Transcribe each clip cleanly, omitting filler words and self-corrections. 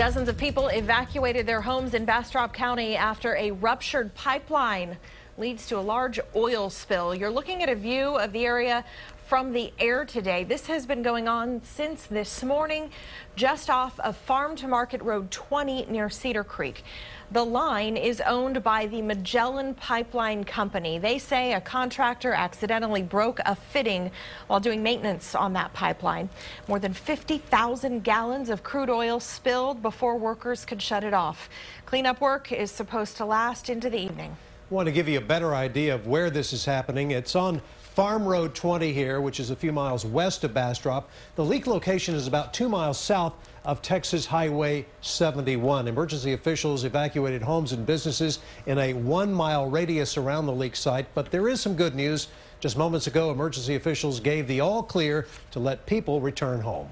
Dozens of people evacuated their homes in Bastrop County after a ruptured pipeline leads to a large oil spill. You're looking at a view of the area from the air today. This has been going on since this morning, just off of Farm to Market Road 20 near Cedar Creek. The line is owned by the Magellan Pipeline Company. They say a contractor accidentally broke a fitting while doing maintenance on that pipeline. More than 50,000 gallons of crude oil spilled before workers could shut it off. Cleanup work is supposed to last into the evening. I want to give you a better idea of where this is happening. It's on Farm Road 20 here, which is a few miles west of Bastrop. The leak location is about 2 miles south of Texas Highway 71. Emergency officials evacuated homes and businesses in a 1-mile radius around the leak site. But there is some good news. Just moments ago, emergency officials gave the all clear to let people return home.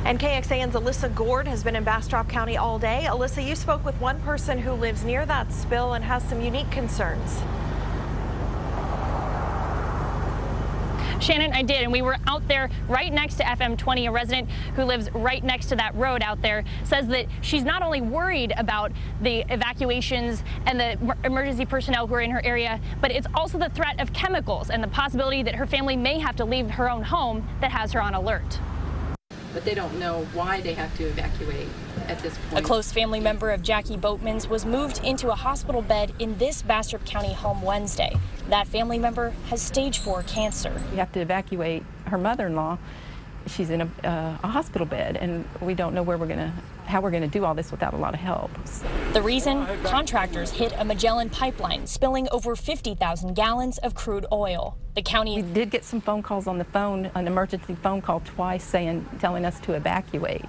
And KXAN's Alyssa Gord has been in Bastrop County all day. Alyssa, you spoke with one person who lives near that spill and has some unique concerns. Shannon, I did, and we were out there right next to FM 20. A resident who lives right next to that road out there says that she's not only worried about the evacuations and the emergency personnel who are in her area, but it's also the threat of chemicals and the possibility that her family may have to leave her own home that has her on alert. But they don't know why they have to evacuate at this point. A close family member of Jackie Boatman's was moved into a hospital bed in this Bastrop County home Wednesday. That family member has stage 4 cancer. We have to evacuate her mother-in-law. She's in a hospital bed, and we don't know how we're gonna do all this without a lot of help. The reason? Contractors hit a Magellan pipeline, spilling over 50,000 gallons of crude oil. The county did get some phone calls on the phone, an emergency phone call twice telling us to evacuate,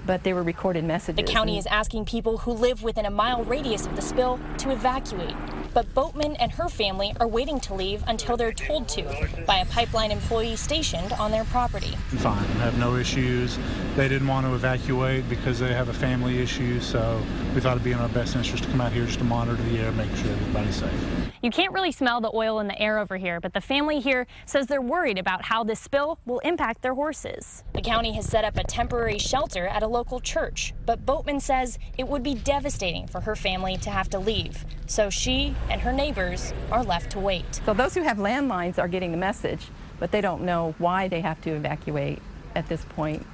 but they were recorded messages. The county is asking people who live within a mile radius of the spill to evacuate. But Boatman and her family are waiting to leave until they're told to by a pipeline employee stationed on their property. Fine, have no issues. They didn't want to evacuate because they have a family issue, so we thought it'd be in our best interest to come out here just to monitor the air, make sure everybody's safe. You can't really smell the oil in the air over here, but the family here says they're worried about how this spill will impact their horses. The county has set up a temporary shelter at a local church, but Boatman says it would be devastating for her family to have to leave. So she and her neighbors are left to wait. So those who have landlines are getting the message, but they don't know why they have to evacuate at this point.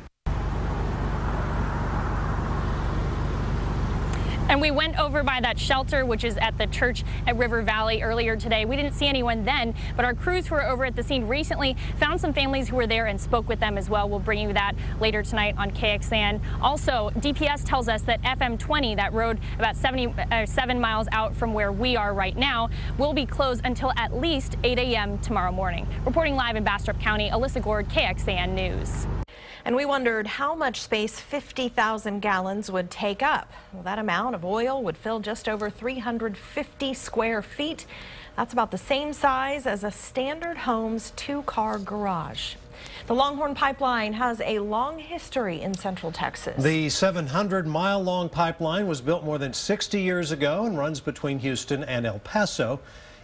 And we went over by that shelter, which is at the church at River Valley earlier today. We didn't see anyone then, but our crews who were over at the scene recently found some families who were there and spoke with them as well. We'll bring you that later tonight on KXAN. Also, DPS tells us that FM 20, that road about 7 miles out from where we are right now, will be closed until at least 8 a.m. tomorrow morning. Reporting live in Bastrop County, Alyssa Gord, KXAN News. And we wondered how much space 50,000 gallons would take up. Well, that amount of oil would fill just over 350 square feet. That's about the same size as a standard home's 2-car garage. The Longhorn Pipeline has a long history in Central Texas. The 700-mile-long pipeline was built more than 60 years ago and runs between Houston and El Paso.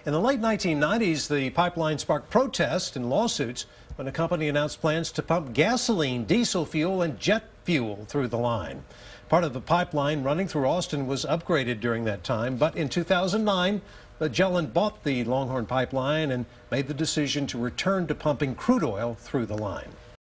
In the late 1990s, the pipeline sparked protests and lawsuits when the company announced plans to pump gasoline, diesel fuel, and jet fuel through the line. Part of the pipeline running through Austin was upgraded during that time, but in 2009, Magellan bought the Longhorn Pipeline and made the decision to return to pumping crude oil through the line.